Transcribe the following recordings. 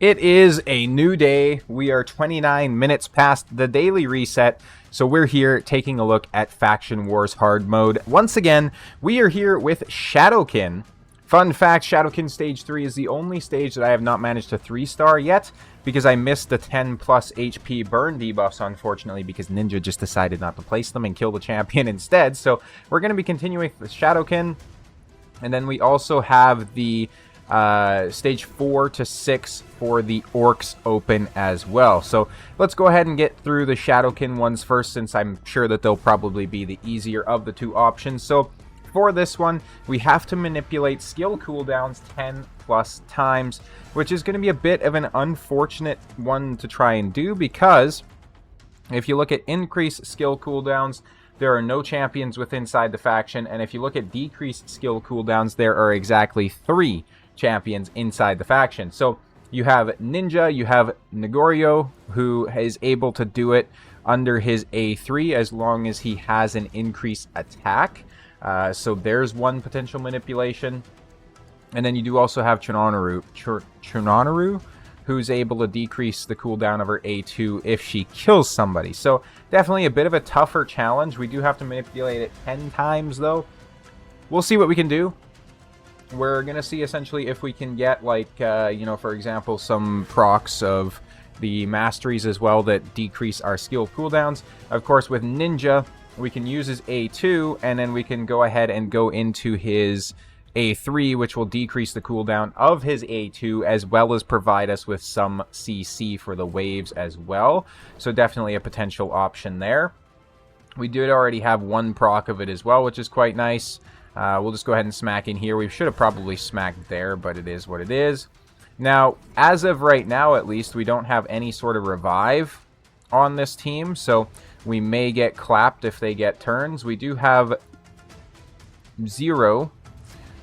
It is a new day. We are 29 minutes past the daily reset, so we're here taking a look at Faction Wars Hard Mode. Once again, we are here with Shadowkin. Fun fact, Shadowkin Stage 3 is the only stage that I have not managed to 3-star yet, because I missed the 10 plus HP burn debuffs, unfortunately, because Ninja just decided not to place them and kill the champion instead. So we're going to be continuing with Shadowkin, and then we also have the stage 4 to 6 for the Orcs open as well. So let's go ahead and get through the Shadowkin ones first, since I'm sure that they'll probably be the easier of the two options. So for this one, we have to manipulate skill cooldowns 10 plus times, which is going to be a bit of an unfortunate one to try and do, because if you look at increased skill cooldowns, there are no champions within inside the faction, and if you look at decreased skill cooldowns, there are exactly 3 champions inside the faction. So you have Ninja, you have Negorio, who is able to do it under his A3 as long as he has an increased attack. So there's one potential manipulation. And then you do also have Chunonaru, who's able to decrease the cooldown of her A2 if she kills somebody. So definitely a bit of a tougher challenge. We do have to manipulate it 10 times though. We'll see what we can do. We're going to see essentially if we can get, like, for example, some procs of the masteries as well that decrease our skill cooldowns. Of course, with Ninja, we can use his A2, and then we can go ahead and go into his A3, which will decrease the cooldown of his A2, as well as provide us with some CC for the waves as well. So definitely a potential option there. We did already have one proc of it as well, which is quite nice. We'll just go ahead and smack in here. We should have probably smacked there, but it is what it is. Now, as of right now, at least, we don't have any sort of revive on this team, so we may get clapped if they get turns. We do have 0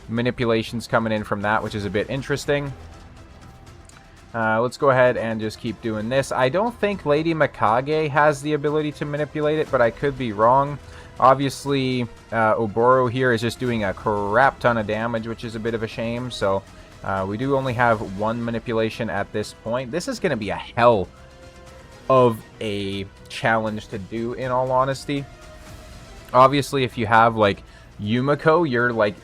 manipulations coming in from that, which is a bit interesting. Let's go ahead and just keep doing this. I don't think Lady Mikage has the ability to manipulate it, but I could be wrong. Obviously, Oboro here is just doing a crap ton of damage, which is a bit of a shame. So we do only have 1 manipulation at this point. This is going to be a hell of a challenge to do, in all honesty. Obviously, if you have, like, Yumiko, you're, like,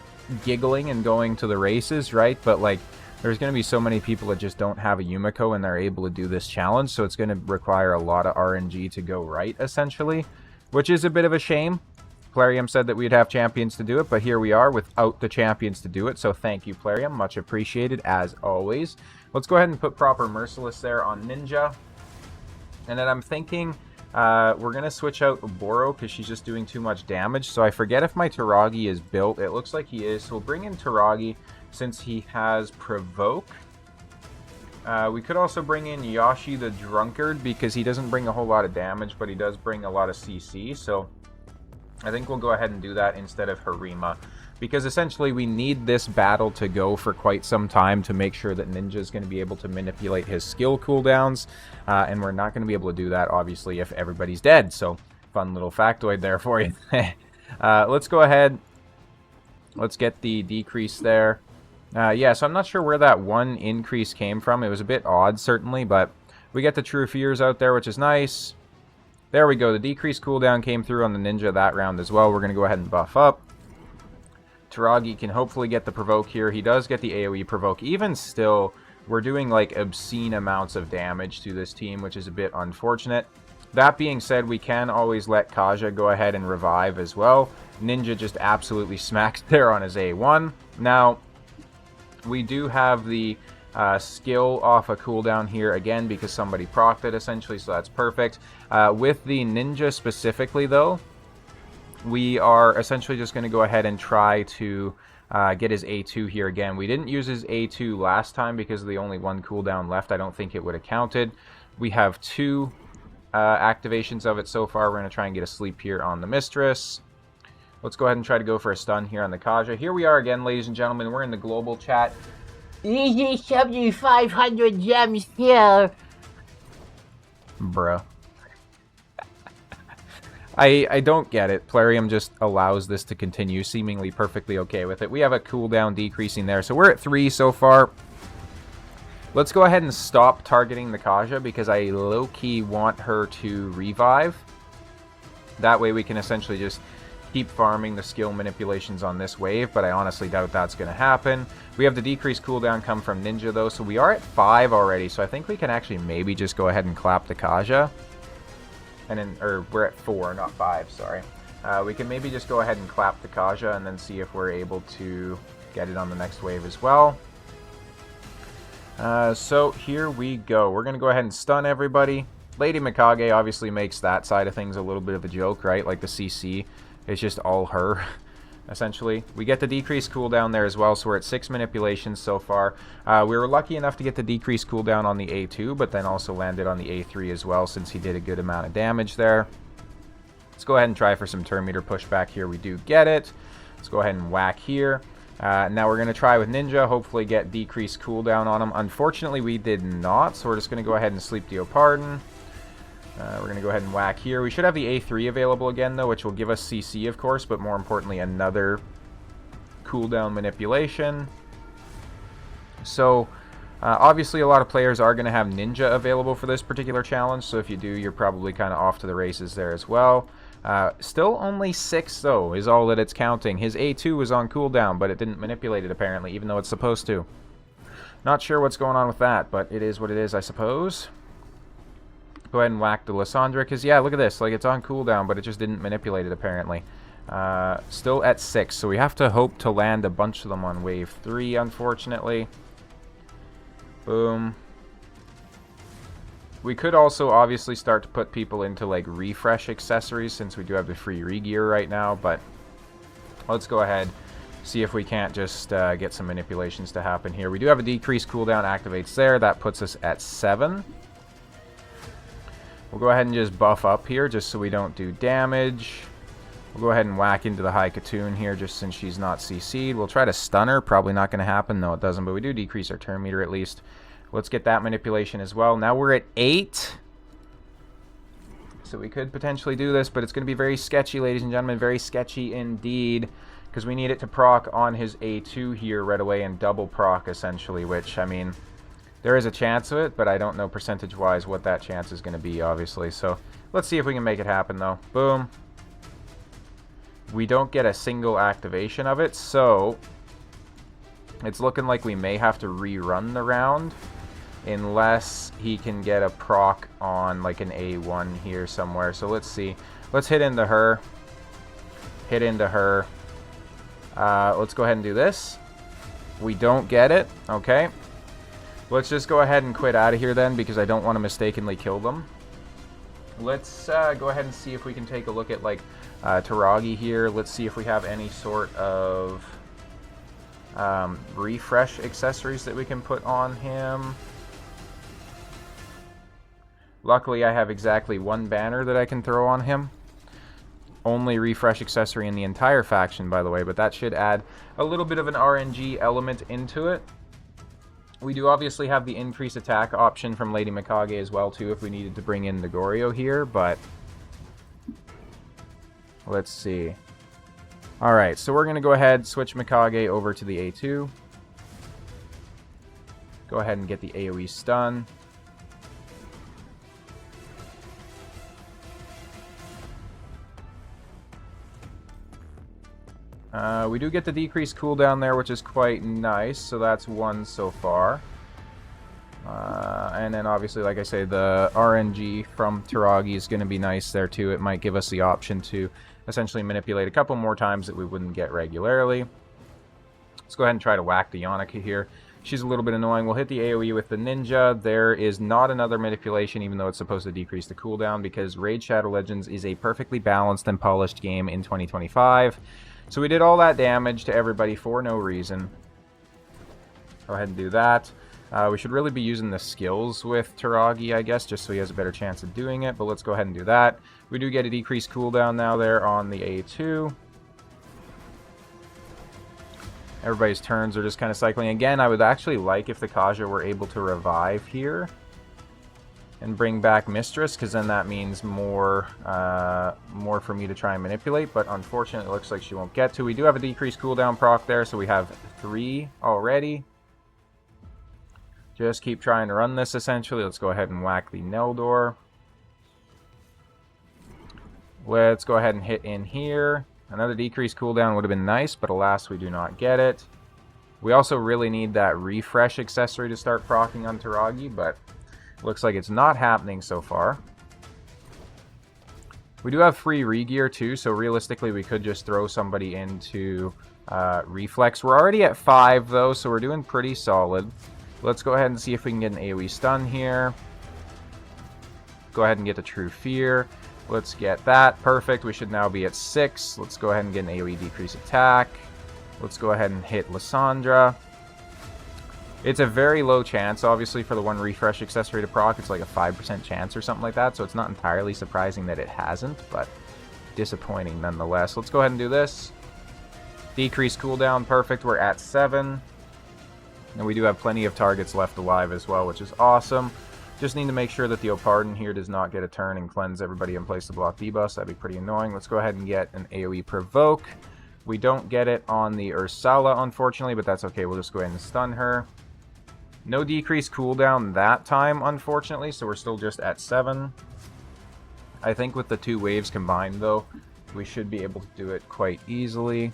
giggling and going to the races, right? But, like, there's going to be so many people that just don't have a Yumiko and they're able to do this challenge. So it's going to require a lot of RNG to go right, essentially, which is a bit of a shame. Plarium said that we'd have champions to do it, but here we are without the champions to do it. So thank you, Plarium. Much appreciated, as always. Let's go ahead and put proper Merciless there on Ninja. And then I'm thinking we're going to switch out Oboro because she's just doing too much damage. So I forget if my Taragi is built. It looks like he is. So we'll bring in Taragi since he has Provoke. We could also bring in Yashi the Drunkard because he doesn't bring a whole lot of damage, but he does bring a lot of CC. So I think we'll go ahead and do that instead of Harima, because essentially we need this battle to go for quite some time to make sure that Ninja is going to be able to manipulate his skill cooldowns, and we're not going to be able to do that, obviously, if everybody's dead. So fun little factoid there for you. Let's go ahead. Let's get the decrease there. Yeah, so I'm not sure where that 1 increase came from. It was a bit odd, certainly, but we get the True Fears out there, which is nice. There we go. The decreased cooldown came through on the Ninja that round as well. We're going to go ahead and buff up. Taragi can hopefully get the Provoke here. He does get the AoE Provoke. Even still, we're doing, like, obscene amounts of damage to this team, which is a bit unfortunate. That being said, we can always let Kaja go ahead and revive as well. Ninja just absolutely smacked there on his A1. Now, we do have the skill off a cooldown here again because somebody procced it, essentially, so that's perfect. With the Ninja specifically, though, we are essentially just going to go ahead and try to get his A2 here again. We didn't use his A2 last time because of the only 1 cooldown left. I don't think it would have counted. We have 2 activations of it so far. We're going to try and get a sleep here on the Mistress. Let's go ahead and try to go for a stun here on the Kaja. Here we are again, ladies and gentlemen. We're in the global chat. Easy 7,500 gems here. Bruh. I don't get it. Plarium just allows this to continue, seemingly perfectly okay with it. We have a cooldown decreasing there, so we're at 3 so far. Let's go ahead and stop targeting the Kaja because I low-key want her to revive. That way we can essentially just keep farming the skill manipulations on this wave, but I honestly doubt that's going to happen. We have the decreased cooldown come from Ninja, though, so we are at 5 already, so I think we can actually maybe just go ahead and clap the Kaja. And then, or we're at 4, not 5, sorry. We can maybe just go ahead and clap the Kaja and then see if we're able to get it on the next wave as well. So here we go. We're going to go ahead and stun everybody. Lady Mikage obviously makes that side of things a little bit of a joke, right? Like the CC. It's just all her, essentially. We get the decreased cooldown there as well, so we're at 6 manipulations so far. We were lucky enough to get the decreased cooldown on the A2, but then also landed on the A3 as well, since he did a good amount of damage there. Let's go ahead and try for some turn meter pushback here. We do get it. Let's go ahead and whack here. Now we're going to try with Ninja, hopefully get decreased cooldown on him. Unfortunately, we did not, so we're just going to go ahead and sleep Deopardon. We're going to go ahead and whack here. We should have the A3 available again, though, which will give us CC, of course, but more importantly, another cooldown manipulation. So, obviously, a lot of players are going to have Ninja available for this particular challenge, so if you do, you're probably kind of off to the races there as well. Still only 6, though, is all that it's counting. His A2 was on cooldown, but it didn't manipulate it, apparently, even though it's supposed to. Not sure what's going on with that, but it is what it is, I suppose. Go ahead and whack the Lysandra, because, yeah, look at this. Like, it's on cooldown, but it just didn't manipulate it, apparently. Still at 6, so we have to hope to land a bunch of them on wave 3, unfortunately. Boom. We could also, obviously, start to put people into, like, refresh accessories, since we do have the free re-gear right now, but let's go ahead, see if we can't just get some manipulations to happen here. We do have a decreased cooldown activates there. That puts us at 7. We'll go ahead and just buff up here just so we don't do damage. We'll go ahead and whack into the High Katoon here just since she's not CC'd. We'll try to stun her. Probably not going to happen. No, it doesn't, but we do decrease our turn meter at least. Let's get that manipulation as well. Now we're at 8. So we could potentially do this, but it's going to be very sketchy, ladies and gentlemen. Very sketchy indeed, because we need it to proc on his A2 here right away and double proc, essentially, which, I mean, there is a chance of it, but I don't know percentage-wise what that chance is going to be, obviously. So let's see if we can make it happen, though. Boom. We don't get a single activation of it, so it's looking like we may have to rerun the round unless he can get a proc on, like, an A1 here somewhere. So let's see. Let's hit into her. Hit into her. Let's go ahead and do this. We don't get it. Okay. Let's just go ahead and quit out of here then, because I don't want to mistakenly kill them. Let's go ahead and see if we can take a look at, like, Taragi here. Let's see if we have any sort of refresh accessories that we can put on him. Luckily, I have exactly 1 banner that I can throw on him. Only refresh accessory in the entire faction, by the way, but that should add a little bit of an RNG element into it. We do obviously have the increased attack option from Lady Mikage as well, too, if we needed to bring in Nagorio here, but let's see. Alright, so we're going to go ahead, switch Mikage over to the A2. Go ahead and get the AoE stun. We do get the decreased cooldown there, which is quite nice, so that's 1 so far. And then obviously, like I say, the RNG from Taragi is going to be nice there too. It might give us the option to essentially manipulate a couple more times that we wouldn't get regularly. Let's go ahead and try to whack the Yannika here. She's a little bit annoying. We'll hit the AoE with the Ninja. There is not another manipulation, even though it's supposed to decrease the cooldown, because Raid Shadow Legends is a perfectly balanced and polished game in 2025. So we did all that damage to everybody for no reason. Go ahead and do that. We should really be using the skills with Taragi, I guess, just so he has a better chance of doing it. But let's go ahead and do that. We do get a decreased cooldown now there on the A2. Everybody's turns are just kind of cycling. Again, I would actually like if the Kaja were able to revive here and bring back Mistress, because then that means more for me to try and manipulate, but unfortunately it looks like she won't get to. We do have a decreased cooldown proc there, so we have 3 already. Just keep trying to run this, essentially. Let's go ahead and whack the Neldor. Let's go ahead and hit in here. Another decreased cooldown would have been nice, but alas, we do not get it. We also really need that refresh accessory to start proccing on Taragi, but looks like it's not happening so far. We do have free re-gear too, so realistically we could just throw somebody into Reflex. We're already at 5 though, so we're doing pretty solid. Let's go ahead and see if we can get an AoE stun here. Go ahead and get the True Fear. Let's get that. Perfect. We should now be at 6. Let's go ahead and get an AoE decrease attack. Let's go ahead and hit Lysandra. It's a very low chance, obviously, for the one refresh accessory to proc. It's like a 5% chance or something like that, so it's not entirely surprising that it hasn't, but disappointing nonetheless. Let's go ahead and do this. Decrease cooldown. Perfect. We're at 7. And we do have plenty of targets left alive as well, which is awesome. Just need to make sure that the Opardon here does not get a turn and cleanse everybody in place to block debuffs. That'd be pretty annoying. Let's go ahead and get an AoE Provoke. We don't get it on the Ursula, unfortunately, but that's okay. We'll just go ahead and stun her. No decreased cooldown that time, unfortunately, so we're still just at 7. I think with the 2 waves combined, though, we should be able to do it quite easily.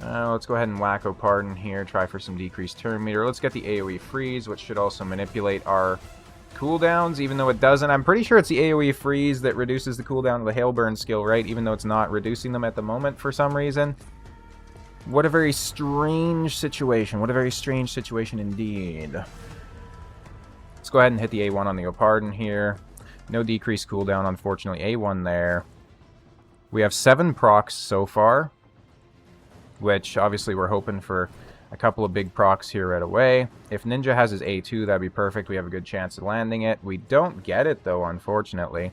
Let's go ahead and whack Opardon here, try for some decreased turn meter. Let's get the AoE Freeze, which should also manipulate our cooldowns, even though it doesn't. I'm pretty sure it's the AoE Freeze that reduces the cooldown of the Hailburn skill, right? Even though it's not reducing them at the moment for some reason. What a very strange situation. What a very strange situation indeed. Let's go ahead and hit the A1 on the Opardon here. No decreased cooldown, unfortunately. A1 there. We have 7 procs so far, which obviously we're hoping for a couple of big procs here right away. If Ninja has his A2, that'd be perfect. We have a good chance of landing it. We don't get it, though, unfortunately.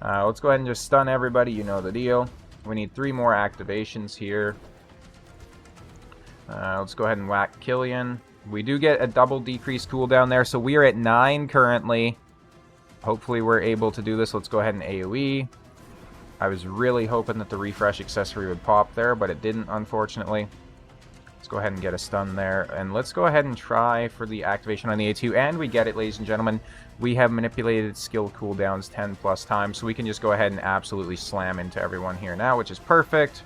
Let's go ahead and just stun everybody. You know the deal. We need 3 more activations here. Let's go ahead and whack Killian. We do get a double decrease cooldown there, so we are at 9 currently. Hopefully we're able to do this. Let's go ahead and AoE. I was really hoping that the refresh accessory would pop there, but it didn't, unfortunately. Let's go ahead and get a stun there. And let's go ahead and try for the activation on the A2. And we get it, ladies and gentlemen. We have manipulated skill cooldowns 10 plus times, so we can just go ahead and absolutely slam into everyone here now, which is perfect.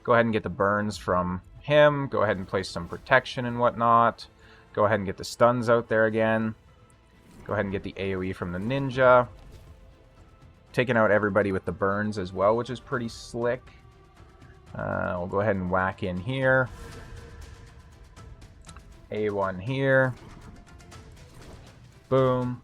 Go ahead and get the burns from him. Go ahead and place some protection and whatnot. Go ahead and get the stuns out there again. Go ahead and get the AoE from the Ninja. Taking out everybody with the burns as well, which is pretty slick. We'll go ahead and whack in here. A1 here. Boom.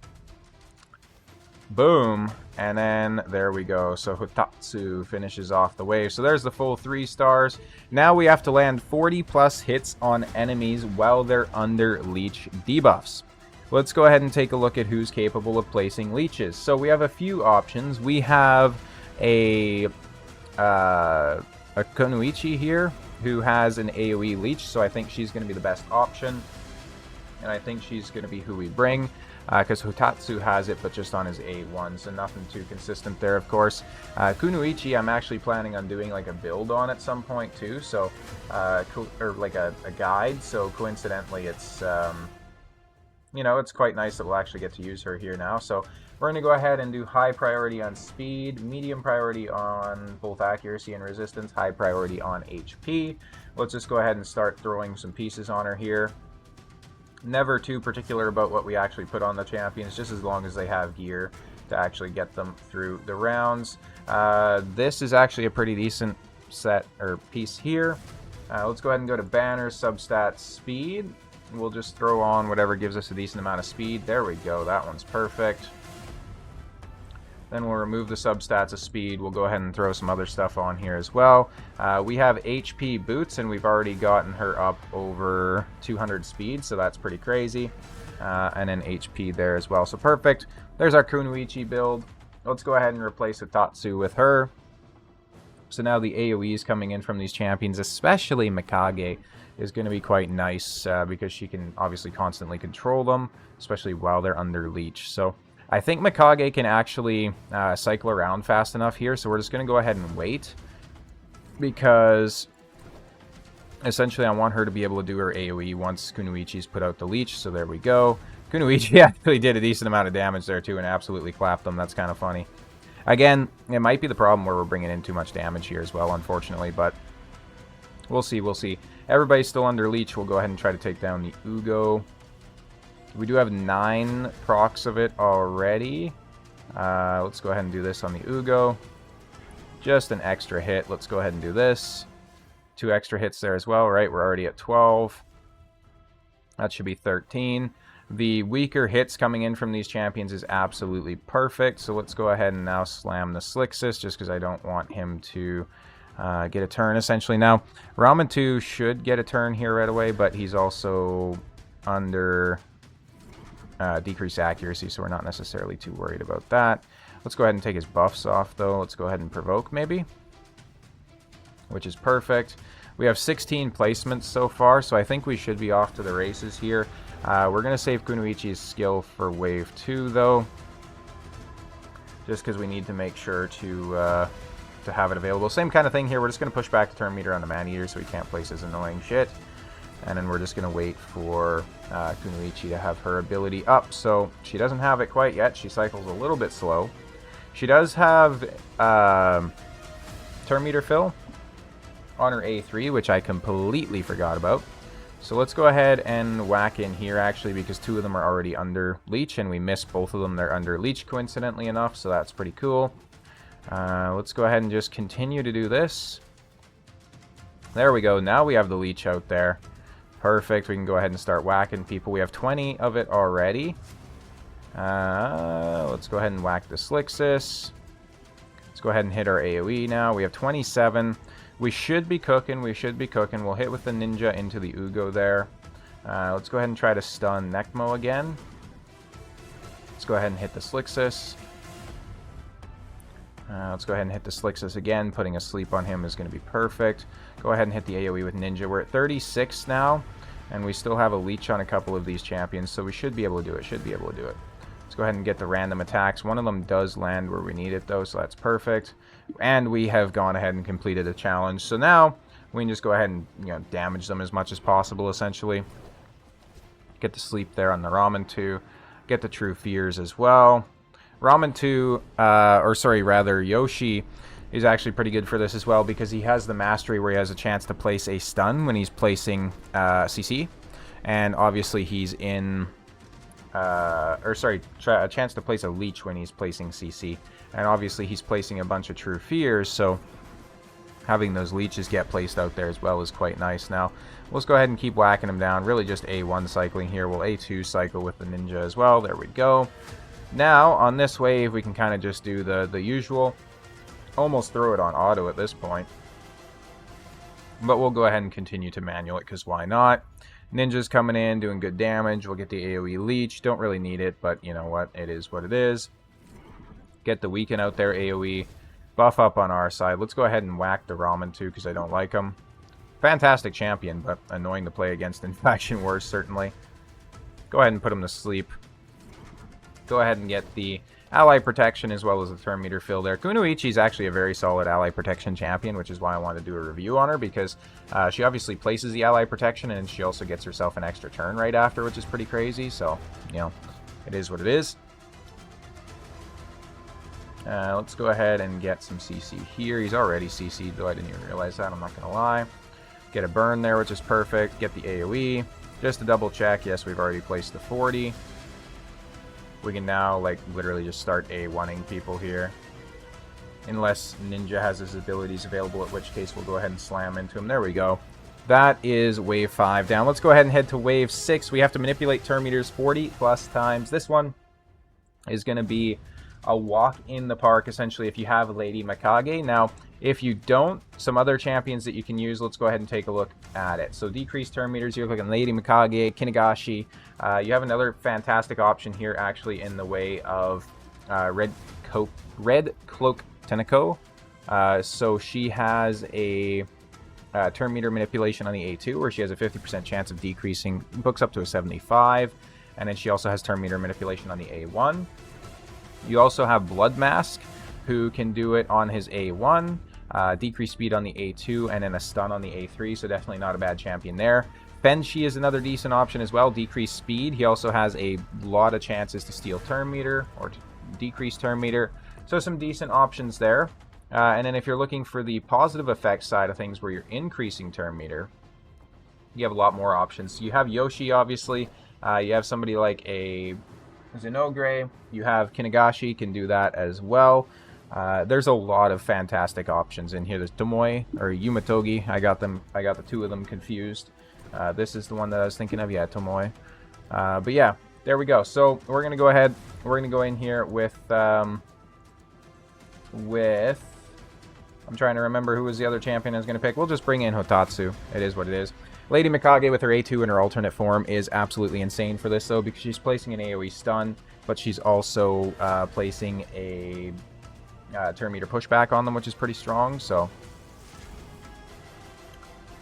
Boom. And then there we go. So Hotatsu finishes off the wave. So there's the full 3 stars. Now we have to land 40 plus hits on enemies while they're under leech debuffs. Let's go ahead and take a look at who's capable of placing leeches. So we have a few options. We have a Konoichi here who has an AoE leech, so I think she's going to be the best option. And I think she's going to be who we bring, because Hotatsu has it, but just on his A1, so nothing too consistent there, of course. Kunoichi, I'm actually planning on doing like a build on at some point too, so or like a guide. So coincidentally, it's you know, it's quite nice that we'll actually get to use her here now. So we're going to go ahead and do high priority on speed, medium priority on both accuracy and resistance, high priority on HP. Let's just go ahead and start throwing some pieces on her here. Never too particular about what we actually put on the champions, just as long as they have gear to actually get them through the rounds. This is actually a pretty decent set or piece here. Let's go ahead and go to banner, substats, speed. We'll just throw on whatever gives us a decent amount of speed. There we go. That one's perfect. Then we'll remove the substats of speed. We'll go ahead and throw some other stuff on here as well. We have HP boots, and we've already gotten her up over 200 speed, so that's pretty crazy. And then HP there as well. So perfect. There's our Kunoichi build. Let's go ahead and replace Hotatsu with her. So now the AoEs coming in from these champions, especially Mikage, is going to be quite nice because she can obviously constantly control them, especially while they're under leech. So I think Mikage can actually cycle around fast enough here, so we're just going to go ahead and wait, because Essentially, I want her to be able to do her AoE once Kunoichi's put out the leech, so there we go. Kunoichi actually did a decent amount of damage there, too, and absolutely clapped them. That's kind of funny. Again, it might be the problem where we're bringing in too much damage here as well, unfortunately, but we'll see, we'll see. Everybody's still under leech. We'll go ahead and try to take down the Ugo. We do have 9 procs of it already. Let's go ahead and do this on the Ugo. Just an extra hit. Let's go ahead and do this. 2 extra hits there as well, right? We're already at 12. That should be 13. The weaker hits coming in from these champions is absolutely perfect. So let's go ahead and now slam the Slixus, just because I don't want him to get a turn, essentially. Now, Ramen 2 should get a turn here right away, but he's also under decreased accuracy, so we're not necessarily too worried about that. Let's go ahead and take his buffs off, though. Let's go ahead and provoke, maybe, which is perfect. We have 16 placements so far, so I think we should be off to the races here. We're going to save Kunoichi's skill for Wave 2, though, just because we need to make sure to have it available. Same kind of thing here. We're just going to push back the turn meter on the Man-Eater so he can't place his annoying shit. And then we're just going to wait for Kunoichi to have her ability up. So she doesn't have it quite yet. She cycles a little bit slow. She does have turn meter fill on her A3, which I completely forgot about. So let's go ahead and whack in here, actually, because 2 of them are already under leech, and we missed both of them. They're under leech, coincidentally enough, so that's pretty cool. Let's go ahead and just continue to do this. There we go. Now we have the leech out there. Perfect. We can go ahead and start whacking people. We have 20 of it already. Let's go ahead and whack the Slixus. Let's go ahead and hit our AoE now. We have 27. We should be cooking. We should be cooking. We'll hit with the ninja into the Ugo there. Let's go ahead and try to stun Necmo again. Let's go ahead and hit the Slixus. Let's go ahead and hit the Slixus again. Putting a sleep on him is going to be perfect. Go ahead and hit the AoE with Ninja. We're at 36 now, and we still have a leech on a couple of these champions, so we should be able to do it. Should be able to do it. Let's go ahead and get the random attacks. One of them does land where we need it, though, so that's perfect. And we have gone ahead and completed a challenge. So now we can just go ahead and damage them as much as possible, essentially. Get the sleep there on the Ramen 2. Get the True Fears as well. Ramen 2, Yoshi is actually pretty good for this as well, because he has the mastery where he has a chance to place a stun when he's placing CC. And obviously he's in... a chance to place a leech when he's placing CC. And obviously he's placing a bunch of True Fears, so having those leeches get placed out there as well is quite nice. Now, let's go ahead and keep whacking him down. Really just A1 cycling here. We'll A2 cycle with the ninja as well. There we go. Now, on this wave, we can kind of just do the usual. Almost throw it on auto at this point. But we'll go ahead and continue to manual it, because why not? Ninja's coming in, doing good damage. We'll get the AoE leech. Don't really need it, but you know what? It is what it is. Get the weaken out there, AoE. Buff up on our side. Let's go ahead and whack the Ramen too, because I don't like him. Fantastic champion, but annoying to play against in faction wars, certainly. Go ahead and put him to sleep. Go ahead and get the ally protection as well as the turn meter fill there. Kunoichi is actually a very solid ally protection champion, which is why I wanted to do a review on her, because she obviously places the ally protection, and she also gets herself an extra turn right after, which is pretty crazy. So, it is what it is. Let's go ahead and get some CC here. He's already CC'd, though I didn't even realize that. I'm not going to lie. Get a burn there, which is perfect. Get the AoE. Just to double check, yes, we've already placed the 40. We can now, literally just start A1ing people here. Unless Ninja has his abilities available, at which case we'll go ahead and slam into him. There we go. That is Wave 5 down. Let's go ahead and head to Wave 6. We have to manipulate turn meters 40 plus times. This one is going to be a walk in the park, essentially, if you have Lady Mikage. Now, if you don't, some other champions that you can use, let's go ahead and take a look at it. So, decreased turn meters, you're looking at Lady Mikage, Kinagashi. You have another fantastic option here, actually, in the way of Red Cloak Tenako. So, she has a turn meter manipulation on the A2, where she has a 50% chance of decreasing books up to a 75. And then she also has turn meter manipulation on the A1. You also have Blood Mask, who can do it on his A1. decreased speed on the A2, and then a stun on the A3, so definitely not a bad champion there. Fenshi is another decent option as well, decreased speed. He also has a lot of chances to steal turn meter, or to decrease turn meter, so some decent options there. And then if you're looking for the positive effects side of things where you're increasing turn meter, you have a lot more options. You have Yoshi, obviously. You have somebody like a Zenogre. You have Kinagashi, can do that as well. There's a lot of fantastic options in here. There's Tomoe, or Yumatogi. I got the two of them confused. This is the one that I was thinking of. Yeah, Tomoe. But yeah, there we go. So we're going to go ahead. We're going to go in here with... I'm trying to remember who was the other champion I was going to pick. We'll just bring in Hotatsu. It is what it is. Lady Mikage with her A2 in her alternate form is absolutely insane for this, though, because she's placing an AoE stun, but she's also placing a turn meter pushback on them, which is pretty strong. So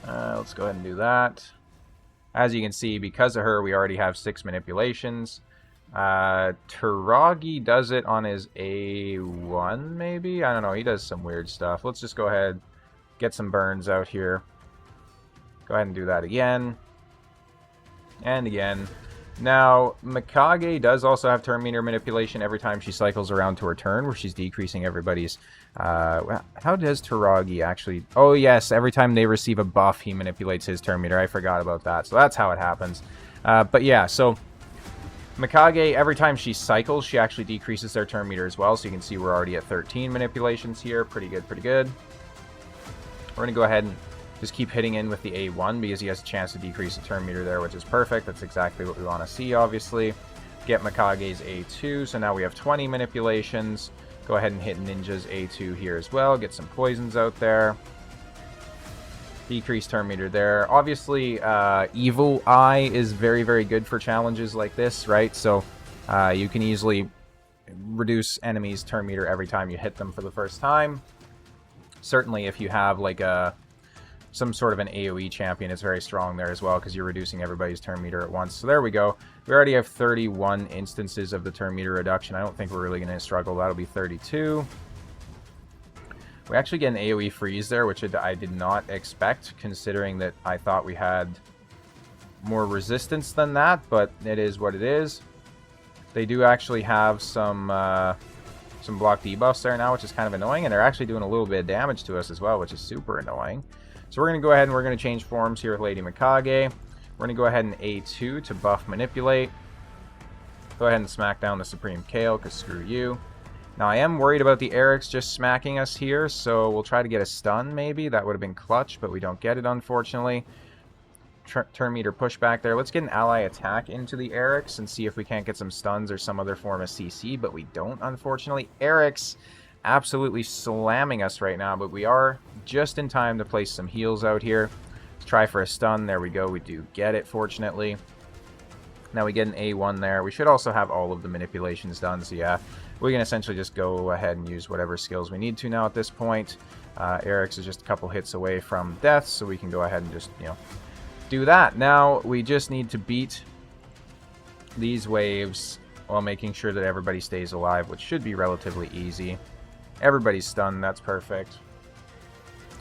let's go ahead and do that. As you can see, because of her, we already have 6 manipulations. Taragi does it on his A1, maybe? I don't know. He does some weird stuff. Let's just go ahead, get some burns out here. Go ahead and do that again. And again. Now, Mikage does also have turn meter manipulation every time she cycles around to her turn, where she's decreasing everybody's... how does Taragi actually... Oh, yes. Every time they receive a buff, he manipulates his turn meter. I forgot about that. So that's how it happens. But yeah, so... Mikage, every time she cycles, she actually decreases their turn meter as well. So you can see we're already at 13 manipulations here. Pretty good, pretty good. We're going to go ahead and just keep hitting in with the A1 because he has a chance to decrease the turn meter there, which is perfect. That's exactly what we want to see, obviously. Get Mikage's A2, so now we have 20 manipulations. Go ahead and hit Ninja's A2 here as well. Get some poisons out there. Decrease turn meter there. Obviously, Evil Eye is very, very good for challenges like this, right? So you can easily reduce enemies' turn meter every time you hit them for the first time. Certainly, if you have like some sort of an AoE champion, it's very strong there as well because you're reducing everybody's turn meter at once. So there we go. We already have 31 instances of the turn meter reduction. I don't think we're really going to struggle. That'll be 32. We actually get an AoE freeze there, which I did not expect, considering that I thought we had more resistance than that, but it is what it is. They do actually have some block debuffs there now, which is kind of annoying, and they're actually doing a little bit of damage to us as well, which is super annoying. So we're going to go ahead and we're going to change forms here with Lady Mikage. We're going to go ahead and A2 to buff Manipulate. Go ahead and smack down the Supreme Kale, because screw you. Now, I am worried about the Orcs just smacking us here, so we'll try to get a stun, maybe. That would have been clutch, but we don't get it, unfortunately. Turn meter pushback there. Let's get an ally attack into the Orcs and see if we can't get some stuns or some other form of CC, but we don't, unfortunately. Orcs absolutely slamming us right now, but we are just in time to place some heals out here. Let's try for a stun. There we go. We do get it, fortunately. Now we get an A1 there. We should also have all of the manipulations done, so yeah. We can essentially just go ahead and use whatever skills we need to now at this point. Eric's is just a couple hits away from death, so we can go ahead and just, you know, do that. Now, we just need to beat these waves while making sure that everybody stays alive, which should be relatively easy. Everybody's stunned, that's perfect.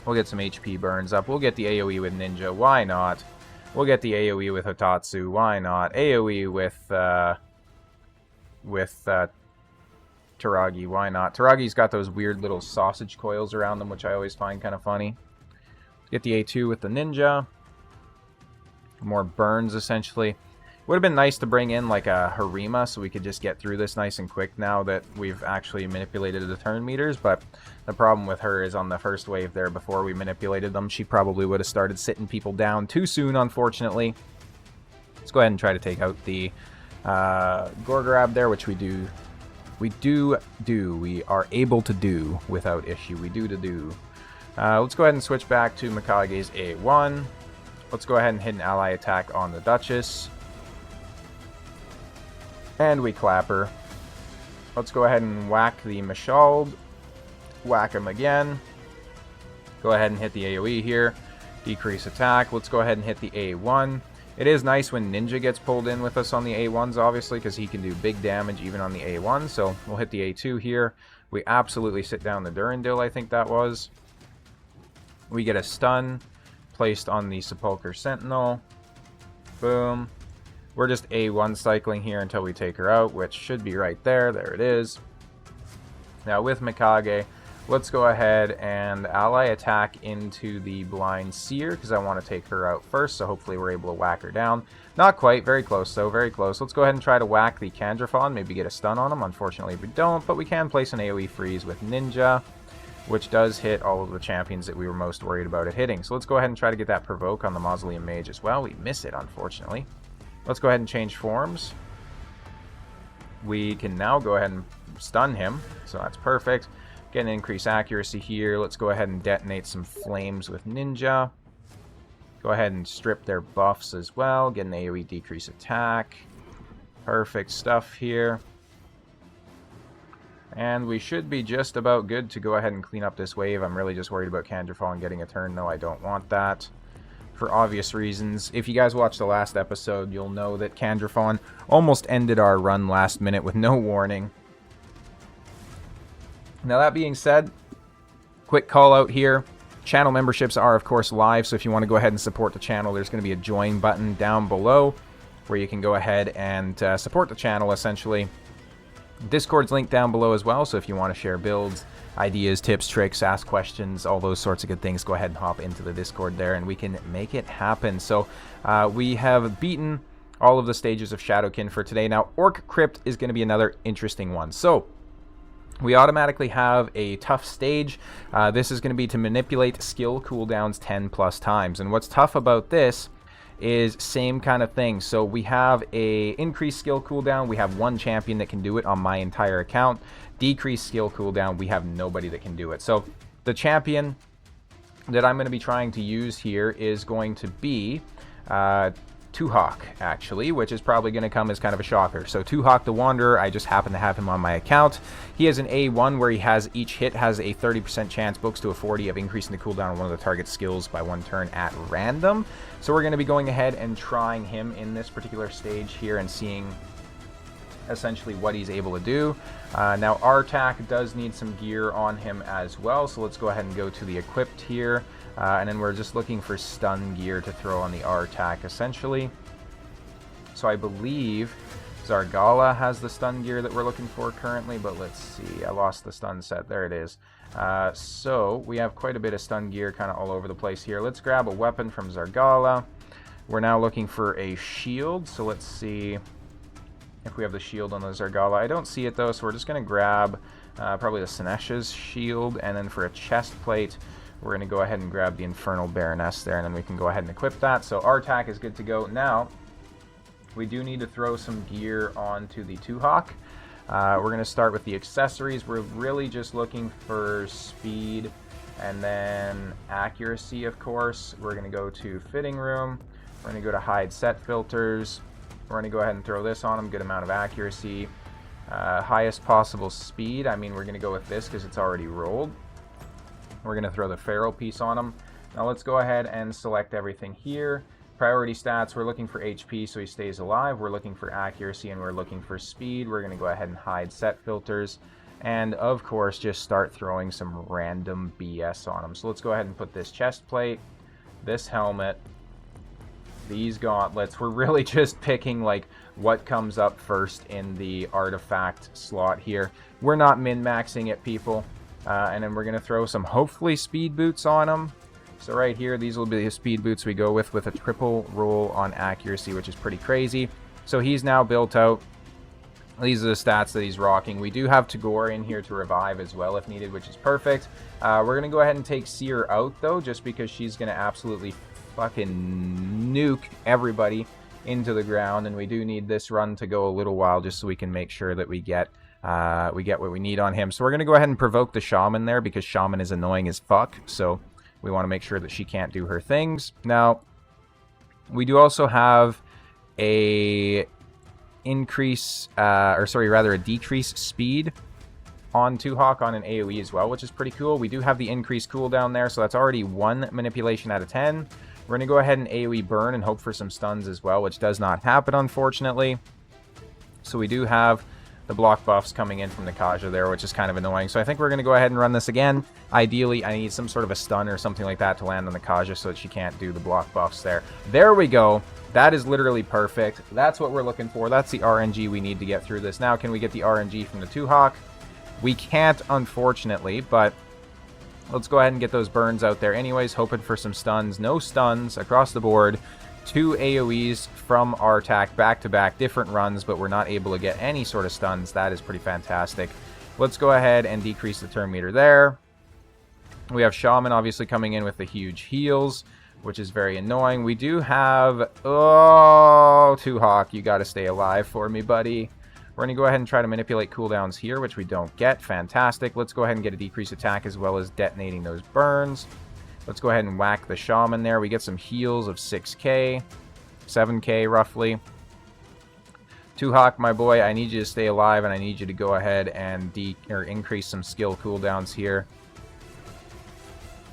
We'll get some HP burns up. We'll get the AoE with Ninja, why not? We'll get the AoE with Hotatsu, why not? AoE with Taragi, why not? Taragi's got those weird little sausage coils around them, which I always find kind of funny. Get the A2 with the Ninja. More burns, essentially. Would have been nice to bring in like a Harima so we could just get through this nice and quick now that we've actually manipulated the turn meters, but the problem with her is on the first wave there before we manipulated them, she probably would have started sitting people down too soon, unfortunately. Let's go ahead and try to take out the Gorgrab there, which we are able to do without issue. Let's go ahead and switch back to Mikage's A1. Let's go ahead and hit an ally attack on the Duchess. And we clap her. Let's go ahead and whack the Mashald. Whack him again. Go ahead and hit the AoE here. Decrease attack. Let's go ahead and hit the A1. It is nice when Ninja gets pulled in with us on the A1s, obviously, because he can do big damage even on the A1. So we'll hit the A2 here. We absolutely sit down the Durandil, I think that was. We get a stun placed on the Sepulchre Sentinel. Boom. We're just A1 cycling here until we take her out, which should be right there. There it is. Now with Mikage, let's go ahead and ally attack into the Blind Seer, because I want to take her out first, so hopefully we're able to whack her down. Not quite. Very close, though. Very close. Let's go ahead and try to whack the Kandrafon, maybe get a stun on him. Unfortunately, we don't, but we can place an AoE freeze with Ninja, which does hit all of the champions that we were most worried about it hitting. So let's go ahead and try to get that Provoke on the Mausoleum Mage as well. We miss it, unfortunately. Let's go ahead and change forms. We can now go ahead and stun him, so that's perfect. Get an increased accuracy here. Let's go ahead and detonate some flames with Ninja. Go ahead and strip their buffs as well. Get an AoE decrease attack. Perfect stuff here. And we should be just about good to go ahead and clean up this wave. I'm really just worried about Kandrafon getting a turn, though. I don't want that, for obvious reasons. If you guys watched the last episode, you'll know that Kandrafon almost ended our run last minute with no warning. Now, that being said, quick call out here. Channel memberships are, of course, live, so if you want to go ahead and support the channel, there's going to be a join button down below where you can go ahead and support the channel, essentially. Discord's linked down below as well, so if you want to share builds, ideas, tips, tricks, ask questions, all those sorts of good things, go ahead and hop into the Discord there, and we can make it happen. So we have beaten all of the stages of Shadowkin for today. Now, Orc Crypt is going to be another interesting one. So we automatically have a tough stage. This is going to be to manipulate skill cooldowns 10 plus times. And what's tough about this is same kind of thing. So we have a increased skill cooldown. We have one champion that can do it on my entire account. Decreased skill cooldown, we have nobody that can do it. So the champion that I'm going to be trying to use here is going to be Tuhawk, actually, which is probably going to come as kind of a shocker. So Tuhawk the Wanderer, I just happen to have him on my account. He has an A1 where he has each hit has a 30% chance, books to a 40 of increasing the cooldown on one of the target skills by one turn at random. So we're going to be going ahead and trying him in this particular stage here and seeing essentially what he's able to do. Now Artak does need some gear on him as well, so let's go ahead and go to the equipped here. And then we're just looking for stun gear to throw on the Artak, essentially. So I believe Zargala has the stun gear that we're looking for currently, but let's see. I lost the stun set. There it is. So we have quite a bit of stun gear kind of all over the place here. Let's grab a weapon from Zargala. We're now looking for a shield, so let's see if we have the shield on the Zargala. I don't see it, though, so we're just going to grab probably the Sinesh's shield, and then for a chest plate, we're going to go ahead and grab the Infernal Baroness there, and then we can go ahead and equip that. So Artak is good to go. Now, we do need to throw some gear onto the Tuhawk. We're going to start with the accessories. We're really just looking for speed and then accuracy, of course. We're going to go to Fitting Room. We're going to go to Hide Set Filters. We're going to go ahead and throw this on him. Good amount of accuracy. Highest possible speed. I mean, we're going to go with this because it's already rolled. We're going to throw the Pharaoh piece on him. Now let's go ahead and select everything here. Priority stats, we're looking for HP so he stays alive. We're looking for accuracy and we're looking for speed. We're going to go ahead and hide set filters. And of course, just start throwing some random BS on him. So let's go ahead and put this chest plate, this helmet, these gauntlets. We're really just picking like what comes up first in the artifact slot here. We're not min-maxing it, people. And then we're going to throw some, hopefully, speed boots on him. So right here, these will be the speed boots we go with a triple roll on accuracy, which is pretty crazy. So he's now built out. These are the stats that he's rocking. We do have Tagore in here to revive as well if needed, which is perfect. We're going to go ahead and take Seer out, though, just because she's going to absolutely fucking nuke everybody into the ground. And we do need this run to go a little while just so we can make sure that we get what we need on him. So we're going to go ahead and provoke the Shaman there because Shaman is annoying as fuck. So we want to make sure that she can't do her things. Now, we do also have a decrease speed on Tuhawk on an AoE as well, which is pretty cool. We do have the increased cooldown there, so that's already 1 manipulation out of 10. We're going to go ahead and AoE burn and hope for some stuns as well, which does not happen, unfortunately. So we do have the block buffs coming in from the Kaja there, which is kind of annoying. So I think we're going to go ahead and run this again. Ideally, I need some sort of a stun or something like that to land on the Kaja so that she can't do the block buffs there. There we go. That is literally perfect. That's what we're looking for. That's the RNG we need to get through this. Now, can we get the RNG from the 2-Hawk? We can't, unfortunately, but let's go ahead and get those burns out there anyways, hoping for some stuns. No stuns across the board. 2 AoEs from our attack back-to-back, different runs, but we're not able to get any sort of stuns. That is pretty fantastic. Let's go ahead and decrease the turn meter there. We have Shaman obviously coming in with the huge heals, which is very annoying. We do have... Oh, 2-Hawk, you got to stay alive for me, buddy. We're going to go ahead and try to manipulate cooldowns here, which we don't get. Fantastic. Let's go ahead and get a decreased attack as well as detonating those burns. Let's go ahead and whack the Shaman there. We get some heals of 6k, 7k roughly. 2-Hawk, my boy, I need you to stay alive, and I need you to go ahead and increase some skill cooldowns here.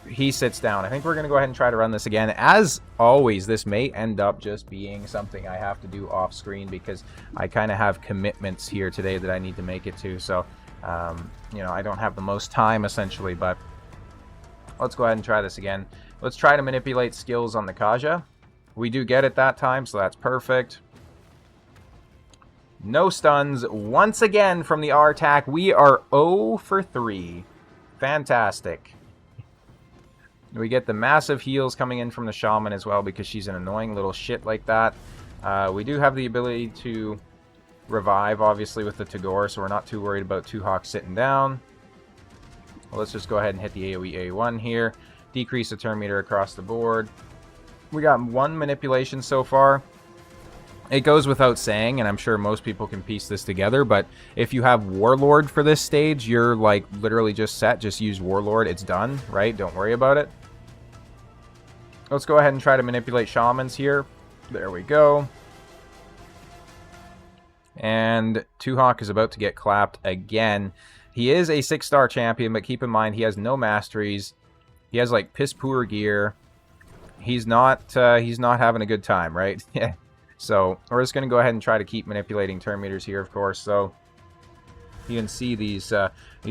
He sits down. I think we're going to go ahead and try to run this again. As always, this may end up just being something I have to do off screen because I kind of have commitments here today that I need to make it to. So, you know, I don't have the most time essentially, but let's go ahead and try this again. Let's try to manipulate skills on the Kaja. We do get it that time, so that's perfect. No stuns once again from the R attack. We are 0 for 3. Fantastic. We get the massive heals coming in from the Shaman as well because she's an annoying little shit like that. We do have the ability to revive, obviously, with the Tagore, so we're not too worried about 2-Hawk sitting down. Well, let's just go ahead and hit the AoE A1 here. Decrease the turn meter across the board. We got 1 manipulation so far. It goes without saying, and I'm sure most people can piece this together, but if you have Warlord for this stage, you're, like, literally just set. Just use Warlord. It's done, right? Don't worry about it. Let's go ahead and try to manipulate Shamans here. There we go. And 2-Hawk is about to get clapped again. He is a 6-star champion, but keep in mind he has no masteries. He has, like, piss poor gear. He's not having a good time, right? Yeah. So we're just going to go ahead and try to keep manipulating turn meters here, of course. So you can see these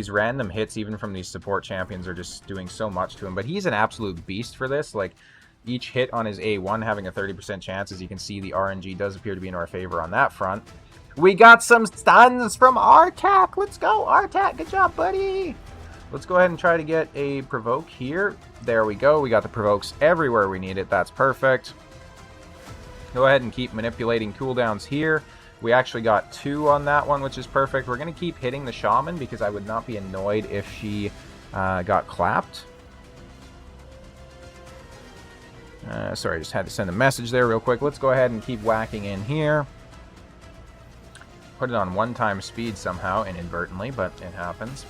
random hits, even from these support champions, are just doing so much to him. But he's an absolute beast for this. Like, each hit on his A1 having a 30% chance. As you can see, the RNG does appear to be in our favor on that front. We got some stuns from Artak. Let's go, Artak. Good job, buddy. Let's go ahead and try to get a provoke here. There we go. We got the provokes everywhere we need it. That's perfect. Go ahead and keep manipulating cooldowns here. We actually got 2 on that one, which is perfect. We're going to keep hitting the Shaman because I would not be annoyed if she got clapped. Sorry, I just had to send a message there real quick. Let's go ahead and keep whacking in here. Put it on 1-time speed somehow, inadvertently, but it happens.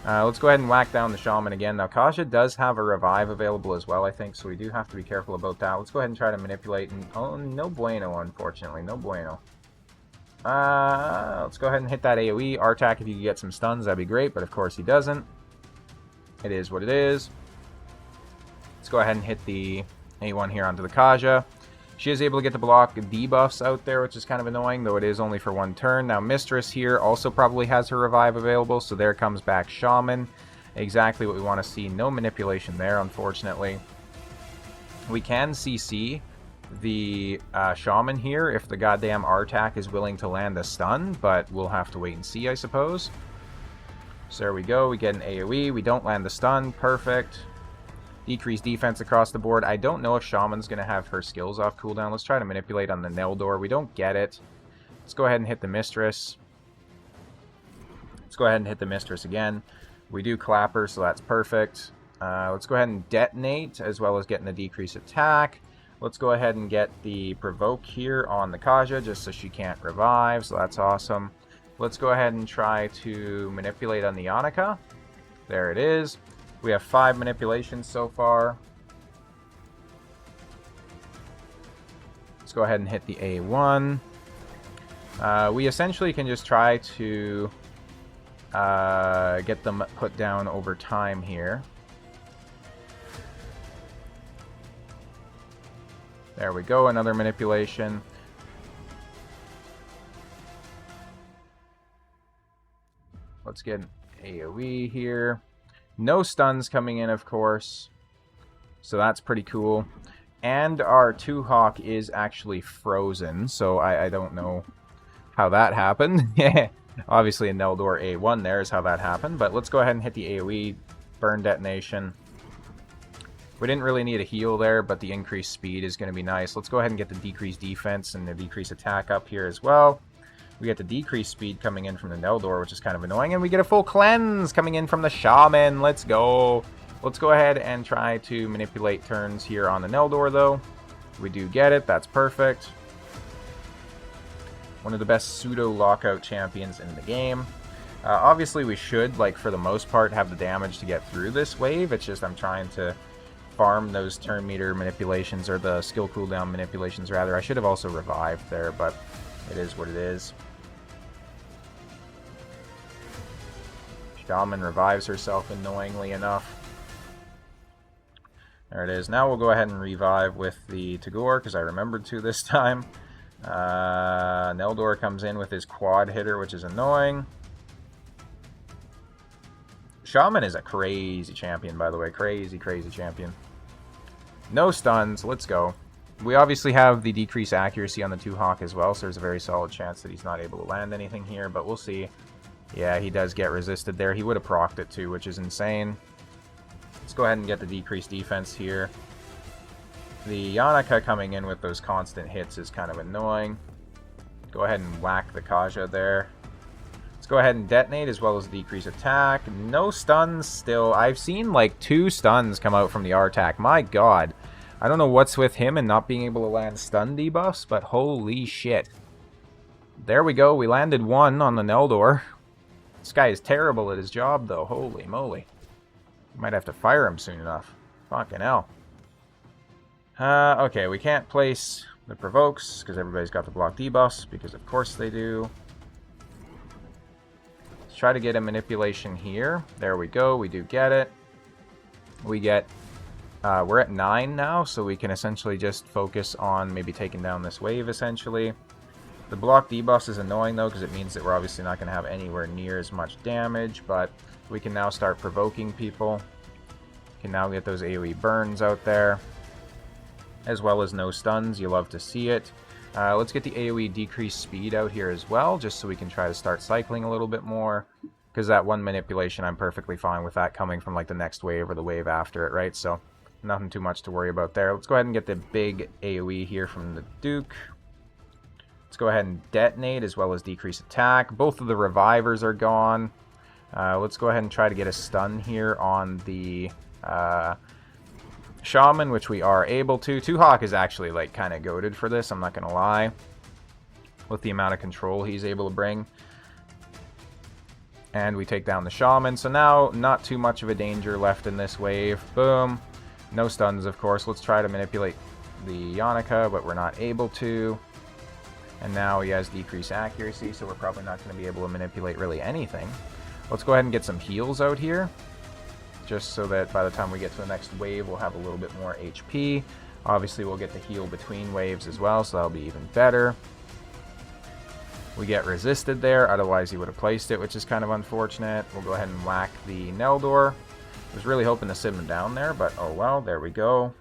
Let's go ahead and whack down the Shaman again. Now, Kaja does have a revive available as well, I think, so we do have to be careful about that. Let's go ahead and try to manipulate. And, oh, no bueno, unfortunately. No bueno. Let's go ahead and hit that AoE. Artak, if you could get some stuns, that'd be great, but of course he doesn't. It is what it is. Let's go ahead and hit the A1 here onto the Kaja. She is able to get the block debuffs out there, which is kind of annoying, though it is only for 1 turn. Now, Mistress here also probably has her revive available, so there comes back Shaman. Exactly what we want to see. No manipulation there, unfortunately. We can CC the Shaman here if the goddamn Artak is willing to land a stun, but we'll have to wait and see, I suppose. So there we go. We get an AoE. We don't land the stun. Perfect. Decrease defense across the board. I don't know if Shaman's going to have her skills off cooldown. Let's try to manipulate on the Neldor. We don't get it. Let's go ahead and hit the Mistress. Let's go ahead and hit the Mistress again. We do Clapper, so that's perfect. Let's go ahead and detonate, as well as getting the decrease attack. Let's go ahead and get the Provoke here on the Kaja, just so she can't revive, so that's awesome. Let's go ahead and try to manipulate on the Yannika. There it is. We have 5 manipulations so far. Let's go ahead and hit the A1. We essentially can just try to get them put down over time here. There we go, another manipulation. Let's get an AoE here. No stuns coming in, of course. So that's pretty cool. And our 2-Hawk is actually frozen, so I don't know how that happened. Obviously a Neldor A1 there is how that happened, but let's go ahead and hit the AoE. Burn detonation. We didn't really need a heal there, but the increased speed is going to be nice. Let's go ahead and get the decreased defense and the decreased attack up here as well. We get the decreased speed coming in from the Neldor, which is kind of annoying, and we get a full cleanse coming in from the Shaman. Let's go. Let's go ahead and try to manipulate turns here on the Neldor, though. We do get it. That's perfect. One of the best pseudo-lockout champions in the game. Obviously, we should, like, for the most part, have the damage to get through this wave. It's just I'm trying to farm those turn meter manipulations, or the skill cooldown manipulations, rather. I should have also revived there, but it is what it is. Shaman revives herself annoyingly enough. There it is. Now we'll go ahead and revive with the Tagore, because I remembered to this time. Neldor comes in with his quad hitter, which is annoying. Shaman is a crazy champion, by the way. Crazy, crazy champion. No stuns. Let's go. We obviously have the decreased accuracy on the 2-Hawk as well, so there's a very solid chance that he's not able to land anything here, but we'll see. Yeah, he does get resisted there. He would have procced it too, which is insane. Let's go ahead and get the decreased defense here. The Yannica coming in with those constant hits is kind of annoying. Go ahead and whack the Kaja there. Let's go ahead and detonate as well as decrease attack. No stuns still. I've seen like 2 stuns come out from the R-Tac. My god. I don't know what's with him and not being able to land stun debuffs, but holy shit. There we go. We landed 1 on the Neldor. This guy is terrible at his job, though. Holy moly. Might have to fire him soon enough. Fucking hell. Okay, we can't place the provokes because everybody's got the block debuffs, because of course they do. Let's try to get a manipulation here. There we go. We do get it. We get... we're at 9 now, so we can essentially just focus on maybe taking down this wave, essentially. The block debuffs is annoying, though, because it means that we're obviously not going to have anywhere near as much damage, but we can now start provoking people. Can now get those AoE burns out there, as well as no stuns. You love to see it. Let's get the AoE decreased speed out here as well, just so we can try to start cycling a little bit more, because that one manipulation, I'm perfectly fine with that coming from like the next wave or the wave after it, right? So nothing too much to worry about there. Let's go ahead and get the big AoE here from the Duke. Let's go ahead and detonate as well as decrease attack. Both of the revivers are gone. Let's go ahead and try to get a stun here on the Shaman, which we are able to. 2-Hawk is actually like kind of goated for this, I'm not going to lie, with the amount of control he's able to bring. And we take down the Shaman. So now not too much of a danger left in this wave. Boom. No stuns, of course. Let's try to manipulate the Yannica, but we're not able to. And now he has decreased accuracy, so we're probably not going to be able to manipulate really anything. Let's go ahead and get some heals out here, just so that by the time we get to the next wave, we'll have a little bit more HP. Obviously, we'll get to heal between waves as well, so that'll be even better. We get resisted there, otherwise he would have placed it, which is kind of unfortunate. We'll go ahead and whack the Neldor. I was really hoping to sit him down there, but oh well, there we go.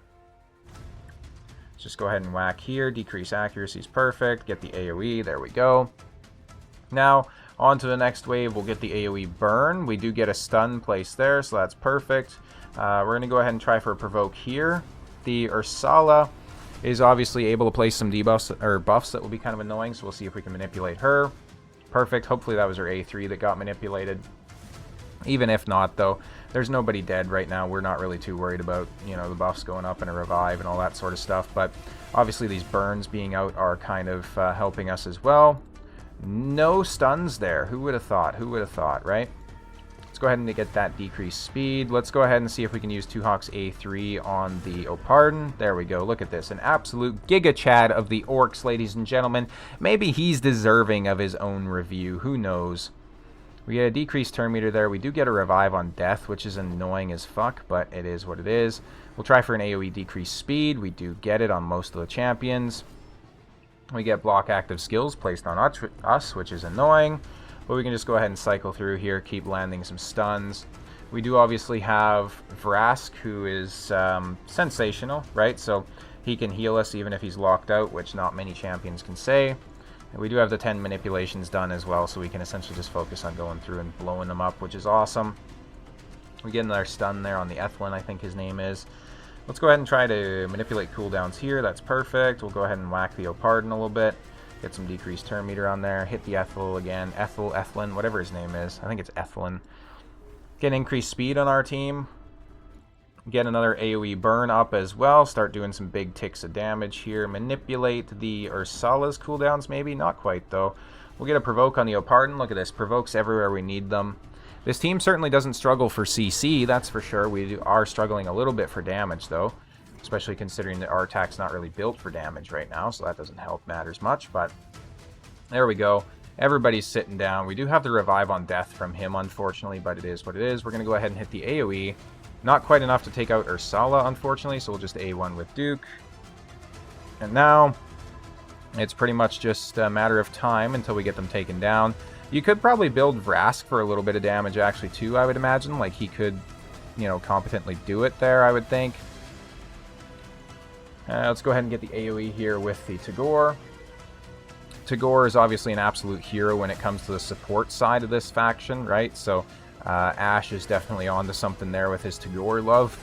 Let's just go ahead and whack here. Decrease accuracy is perfect. Get the AoE. There we go. Now, on to the next wave. We'll get the AoE burn. We do get a stun placed there, so that's perfect. We're going to go ahead and try for a provoke here. The Ursala is obviously able to place some debuffs or buffs that will be kind of annoying, so we'll see if we can manipulate her. Perfect. Hopefully that was her A3 that got manipulated. Even if not, though, there's nobody dead right now. We're not really too worried about, you know, the buffs going up and a revive and all that sort of stuff. But obviously these burns being out are kind of helping us as well. No stuns there. Who would have thought? Who would have thought, right? Let's go ahead and get that decreased speed. Let's go ahead and see if we can use 2-Hawk's A3 on the Opardon. There we go. Look at this. An absolute Giga Chad of the Orcs, ladies and gentlemen. Maybe he's deserving of his own review. Who knows? We get a decreased turn meter there. We do get a revive on death, which is annoying as fuck, but it is what it is. We'll try for an AoE decreased speed. We do get it on most of the champions. We get block active skills placed on us, which is annoying. But we can just go ahead and cycle through here, keep landing some stuns. We do obviously have Vrask, who is sensational, right? So he can heal us even if he's locked out, which not many champions can say. And we do have the 10 manipulations done as well, so we can essentially just focus on going through and blowing them up, which is awesome. We get another stun there on the Ethlin, I think his name is. Let's go ahead and try to manipulate cooldowns here. That's perfect. We'll go ahead and whack the Opardon a little bit. Get some decreased turn meter on there. Hit the Ethel again. Ethlin, whatever his name is. I think it's Ethlin. Get increased speed on our team. Get another AoE burn up as well. Start doing some big ticks of damage here. Manipulate the Ursula's cooldowns maybe. Not quite though. We'll get a provoke on the Opardon. Look at this. Provokes everywhere we need them. This team certainly doesn't struggle for CC, that's for sure. We are struggling a little bit for damage though. Especially considering that our attack's not really built for damage right now. So that doesn't help matters much. But there we go. Everybody's sitting down. We do have the revive on death from him, unfortunately, but it is what it is. We're going to go ahead and hit the AoE. Not quite enough to take out Ursula, unfortunately, so we'll just A1 with Duke. And now, it's pretty much just a matter of time until we get them taken down. You could probably build Vrask for a little bit of damage, actually, too, I would imagine. Like, he could, you know, competently do it there, I would think. Let's go ahead and get the AoE here with the Tagore. Tagore is obviously an absolute hero when it comes to the support side of this faction, right? So Ash is definitely onto something there with his Tagore love.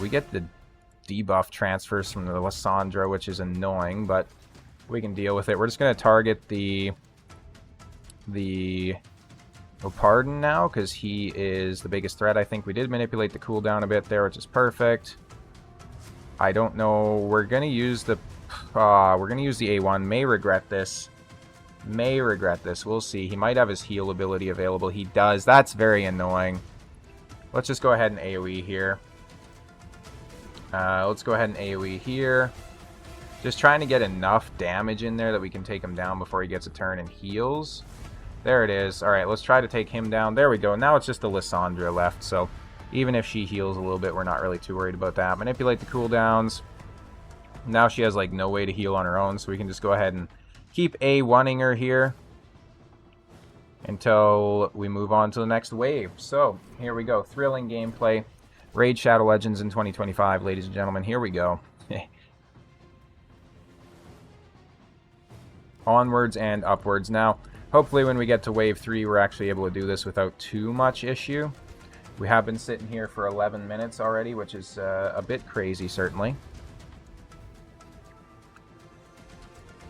We get the debuff transfers from the Lysandra, which is annoying, but we can deal with it. We're just going to target the Opardon now, because he is the biggest threat. I think we did manipulate the cooldown a bit there, which is perfect. I don't know. We're going to use the A1. May regret this. May regret this. We'll see. He might have his heal ability available. He does. That's very annoying. Let's just go ahead and AoE here. Let's go ahead and AoE here. Just trying to get enough damage in there that we can take him down before he gets a turn and heals. There it is. Alright, let's try to take him down. There we go. Now it's just the Lysandra left, so even if she heals a little bit, we're not really too worried about that. Manipulate the cooldowns. Now she has like no way to heal on her own, so we can just go ahead and keep A1ing her here until we move on to the next wave. So here we go. Thrilling gameplay. Raid Shadow Legends in 2025, ladies and gentlemen. Here we go. Onwards and upwards. Now, hopefully when we get to wave 3, we're actually able to do this without too much issue. We have been sitting here for 11 minutes already, which is a bit crazy, certainly.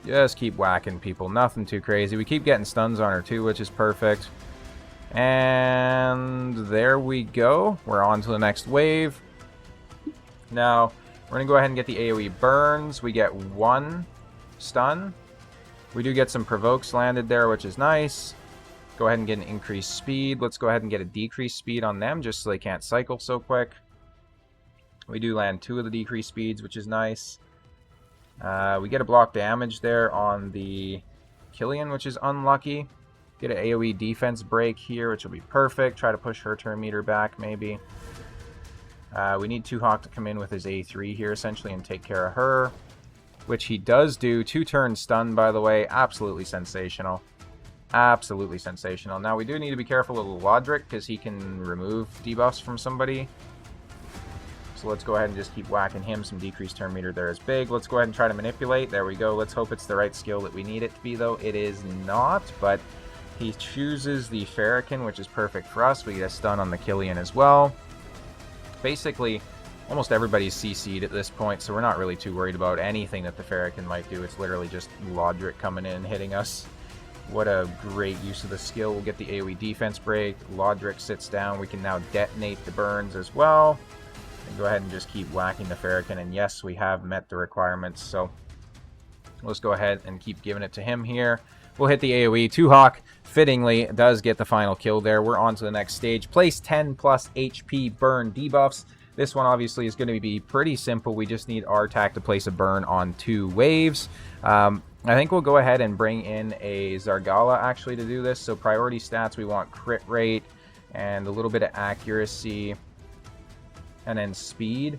Just keep whacking people. Nothing too crazy. We keep getting stuns on her, too, which is perfect. And there we go. We're on to the next wave. Now, we're going to go ahead and get the AoE burns. We get 1 stun. We do get some provokes landed there, which is nice. Go ahead and get an increased speed. Let's go ahead and get a decreased speed on them just so they can't cycle so quick. We do land 2 of the decreased speeds, which is nice. We get a block damage there on the Killian, which is unlucky. Get an AoE defense break here, which will be perfect. Try to push her turn meter back, maybe. We need Tuhawk to come in with his A3 here, essentially, and take care of her. Which he does do. 2-turn stun, by the way. Absolutely sensational. Absolutely sensational. Now, we do need to be careful of Lodric, because he can remove debuffs from somebody. So let's go ahead and just keep whacking him. Some decreased turn meter there is big. Let's go ahead and try to manipulate. There we go. Let's hope it's the right skill that we need it to be, though. It is not, but he chooses the Shadowkin, which is perfect for us. We get a stun on the Killian as well. Basically, almost everybody's CC'd at this point, so we're not really too worried about anything that the Shadowkin might do. It's literally just Lodric coming in and hitting us. What a great use of the skill. We'll get the AoE defense break. Lodric sits down. We can now detonate the burns as well. And go ahead and just keep whacking the Shadowkin. And yes, we have met the requirements. So let's go ahead and keep giving it to him here. We'll hit the AoE. Tuhawk, fittingly, does get the final kill there. We're on to the next stage. Place 10 plus HP burn debuffs. This one obviously is going to be pretty simple. We just need Artak to place a burn on 2 waves. I think we'll go ahead and bring in a Zargala actually to do this. So priority stats, we want crit rate and a little bit of accuracy and then speed.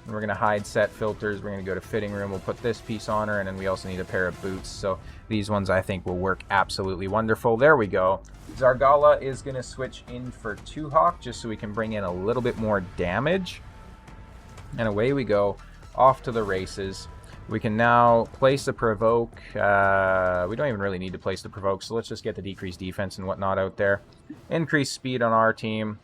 And we're going to hide set filters. We're going to go to fitting room. We'll put this piece on her, and then we also need a pair of boots. So these ones I think will work absolutely wonderful. There we go. Zargala is going to switch in for 2-Hawk just so we can bring in a little bit more damage. And away we go, off to the races. We can now place a provoke. We don't even really need to place the provoke, so let's just get the decreased defense and whatnot out there. Increased speed on our team.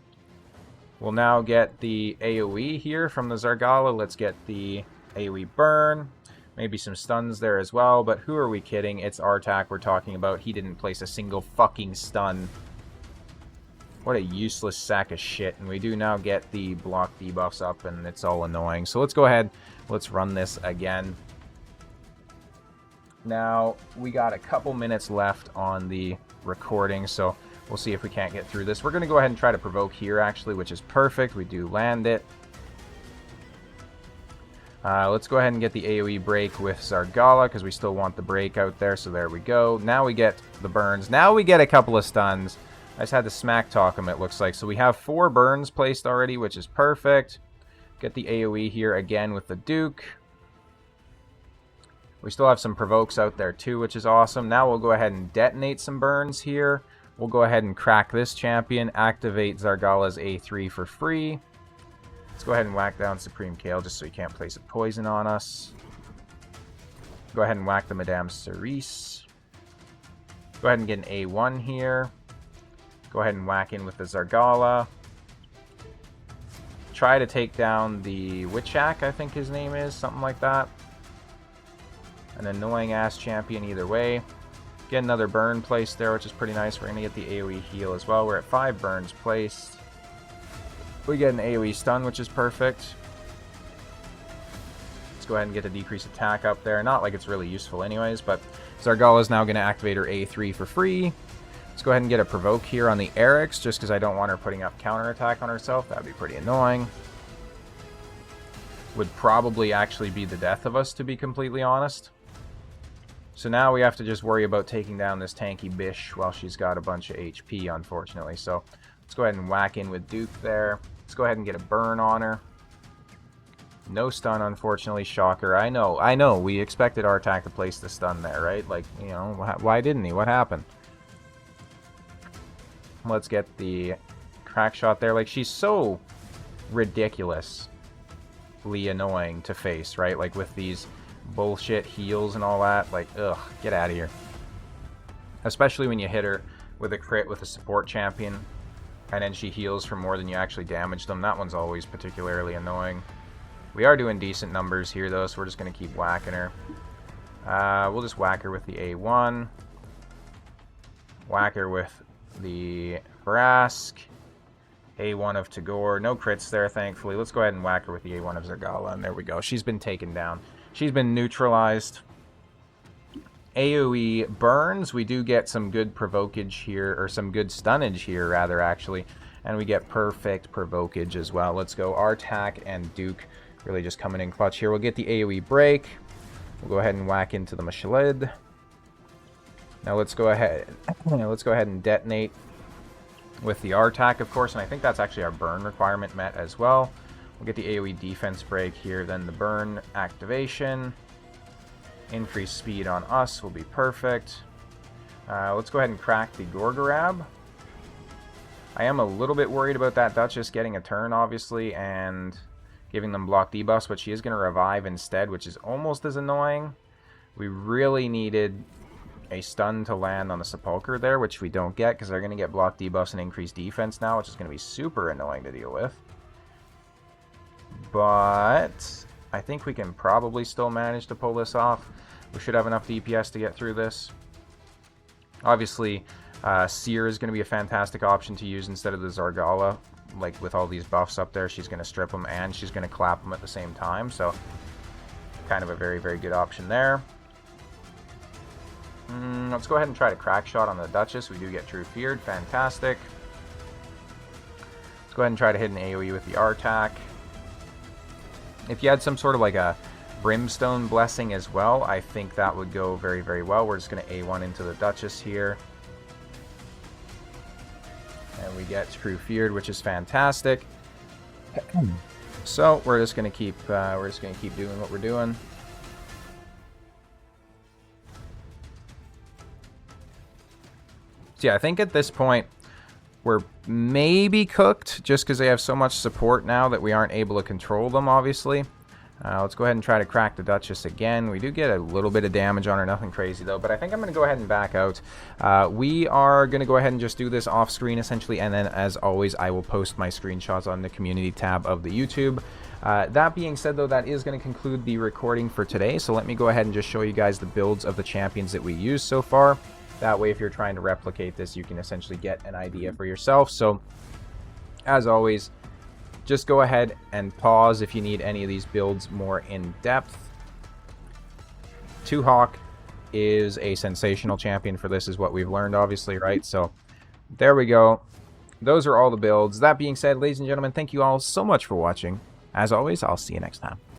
We'll now get the AoE here from the Zargala. Let's get the AoE burn. Maybe some stuns there as well, but who are we kidding? It's Artak we're talking about. He didn't place a single fucking stun. What a useless sack of shit. And we do now get the block debuffs up, and it's all annoying. So let's go ahead. Let's run this again. Now, we got a couple minutes left on the recording, so we'll see if we can't get through this. We're going to go ahead and try to provoke here, actually, which is perfect. We do land it. Let's go ahead and get the AoE break with Zargala, because we still want the break out there, so there we go. Now we get the burns. Now we get a couple of stuns. I just had to smack talk him, it looks like. So we have 4 burns placed already, which is perfect. Get the AoE here again with the Duke. We still have some provokes out there too, which is awesome. Now we'll go ahead and detonate some burns here. We'll go ahead and crack this champion, activate Zargala's A3 for free. Let's go ahead and whack down Supreme Kale just so he can't place a poison on us. Go ahead and whack the Madame Cerise. Go ahead and get an A1 here. Go ahead and whack in with the Zargala. Try to take down the Witchak, I think his name is, something like that. An annoying-ass champion either way. Get another burn placed there, which is pretty nice. We're going to get the AoE heal as well. We're at 5 burns placed. We get an AoE stun, which is perfect. Let's go ahead and get a decreased attack up there. Not like it's really useful anyways, but Zargala is now going to activate her A3 for free. Let's go ahead and get a provoke here on the Orcs, just because I don't want her putting up counterattack on herself. That would be pretty annoying. Would probably actually be the death of us, to be completely honest. So now we have to just worry about taking down this tanky bish while she's got a bunch of HP, unfortunately. So let's go ahead and whack in with Duke there. Let's go ahead and get a burn on her. No stun, unfortunately. Shocker. I know. We expected Artak to place the stun there, right? Like, you know, why didn't he? What happened? Let's get the crack shot there. Like, she's so ridiculously annoying to face, right? Like, with these bullshit heals and all that. Like, ugh, get out of here. Especially when you hit her with a crit with a support champion, and then she heals for more than you actually damage them. That one's always particularly annoying. We are doing decent numbers here, though, so we're just going to keep whacking her. We'll just whack her with the A1. Whack her with the Brask. A1 of Tagore. No crits there, thankfully. Let's go ahead and whack her with the A1 of Zargala, and there we go. She's been taken down. She's been neutralized. AoE burns. We do get some good provokage here, or some good stunnage here, rather, actually. And we get perfect provokage as well. Let's go. Artak and Duke really just coming in clutch here. We'll get the AoE break. We'll go ahead and whack into the Mashalid. Now let's go ahead. Let's go ahead and detonate with the Artak, of course. And I think that's actually our burn requirement met as well. We'll get the AoE defense break here. Then the burn activation. Increased speed on us will be perfect. Let's go ahead and crack the Gorgorab. I am a little bit worried about that Duchess getting a turn, obviously, and giving them block debuffs, but she is going to revive instead, which is almost as annoying. We really needed a stun to land on the Sepulcher there, which we don't get, because they're going to get block debuffs and increased defense now, which is going to be super annoying to deal with. But I think we can probably still manage to pull this off. We should have enough DPS to get through this. Obviously, Seer is going to be a fantastic option to use instead of the Zargala. Like, with all these buffs up there, she's going to strip them and she's going to clap them at the same time. So, kind of a very, very good option there. Let's go ahead and try to crack shot on the Duchess. We do get True Feared. Fantastic. Let's go ahead and try to hit an AoE with the Artak. If you had some sort of like a Brimstone Blessing as well, I think that would go very, very well. We're just going to A1 into the Duchess here. And we get True Feared, which is fantastic. So we're just gonna keep doing what we're doing. So yeah, I think at this point we're maybe cooked, just because they have so much support now that we aren't able to control them, obviously. Let's go ahead and try to crack the Duchess again. We do get a little bit of damage on her, nothing crazy though, but I think I'm going to go ahead and back out. We are going to go ahead and just do this off screen essentially, and then as always I will post my screenshots on the community tab of the YouTube. That being said though, that is going to conclude the recording for today, so let me go ahead and just show you guys the builds of the champions that we used so far. That way if you're trying to replicate this, you can essentially get an idea for yourself. So as always, just go ahead and pause if you need any of these builds more in depth. Two-Hawk is a sensational champion for this, is what we've learned, obviously, right? So there we go. Those are all the builds. That being said, ladies and gentlemen, thank you all so much for watching. As always, I'll see you next time.